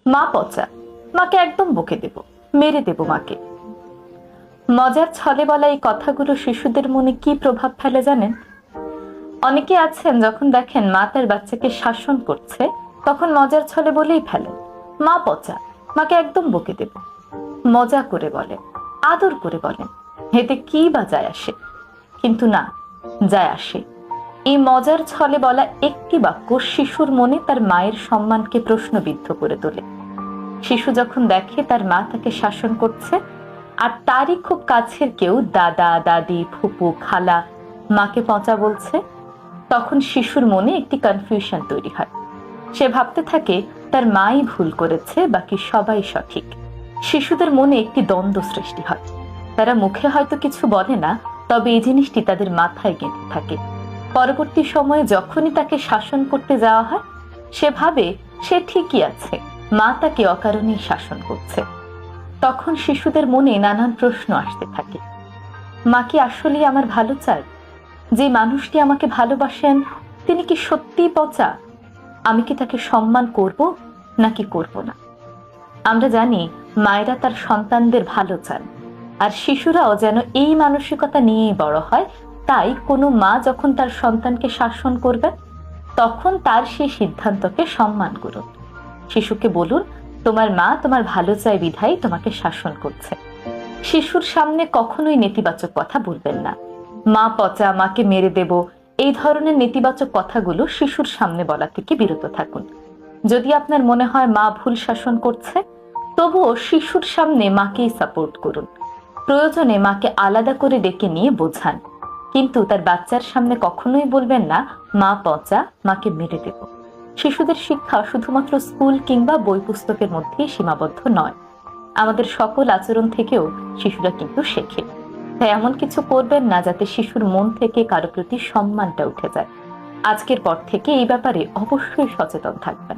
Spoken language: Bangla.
মা পচা, মাকে একদম বকে দেব, মেরে দেব মাকে। মজার ছলে বলা এই কথাগুলো শিশুদের মনে কি প্রভাব ফেলে জানেন? অনেকে আছেন যখন দেখেন মা তার বাচ্চাকে শাসন করছে তখন মজার ছলে বলেই ফেলেন, মা পচা, মাকে একদম বকে দেব। মজা করে বলেন, আদর করে বলেন, এতে কি বা যায় আসে? কিন্তু না, যায় আসে। এই মজার ছলে বলা একটি বাক্য শিশুর মনে তার মায়ের সম্মানকে প্রশ্নবিদ্ধ করে তোলে। শিশু যখন দেখে তার মা তাকে শাসন করছে আর তারই খুব কাছের কেউ, দাদা দাদি ফুপু খালা, মাকে পচা বলছে, তখন শিশুর মনে একটি কনফিউশন তৈরি হয়। সে ভাবতে থাকে তার মাই ভুল করেছে, বাকি সবাই সঠিক। শিশুদের মনে একটি দ্বন্দ্ব সৃষ্টি হয়। তারা মুখে হয়তো কিছু বলে না, তবে এই জিনিসটি তাদের মাথায় গেঁথে থাকে। পরবর্তী সময়ে যখনই তাকে শাসন করতে যাওয়া হয়, সে ভাবে সে ঠিকই আছে, মা তাকে অকারণেই শাসন করছে। তখন শিশুদের মনে নানান প্রশ্ন আসতে থাকে। মা কি আসলেই আমার ভালো চায়? যে মানুষটি আমাকে ভালোবাসেন তিনি কি সত্যিই পচা? আমি কি তাকে সম্মান করব নাকি করব না? আমরা জানি মায়েরা তার সন্তানদের ভালো চান, আর শিশুরাও যেন এই মানসিকতা নিয়েই বড় হয়। তাই কোনো মা যখন তার সন্তানকে শাসন করবেন তখন তার সেই সিদ্ধান্তকে সম্মান করুন। শিশুকে বলুন, তোমার মা তোমার ভালো চায় বিধায় তোমাকে শাসন করছে। শিশুর সামনে কখনোই নেতিবাচক কথা বলবেন না। মা পচা, মাকে মেরে দেব, এই ধরনের নেতিবাচক কথাগুলো শিশুর সামনে বলা থেকে বিরত থাকুন। যদি আপনার মনে হয় মা ভুল শাসন করছে, তবুও শিশুর সামনে মাকেই সাপোর্ট করুন। প্রয়োজনে মাকে আলাদা করে ডেকে নিয়ে বোঝান, কিন্তু তার বাচ্চার সামনে কখনোই বলবেন না মা পচা, মাকে মেরে দেব। শিশুদের শিক্ষা শুধুমাত্র স্কুল কিংবা বই পুস্তকের মধ্যেই সীমাবদ্ধ নয়। আমাদের সকল আচরণ থেকেও শিশুরা কিন্তু শেখে। তাই এমন কিছু করবেন না যাতে শিশুর মন থেকে কারো প্রতি সম্মানটা উঠে যায়। আজকের পর থেকে এই ব্যাপারে অবশ্যই সচেতন থাকবেন।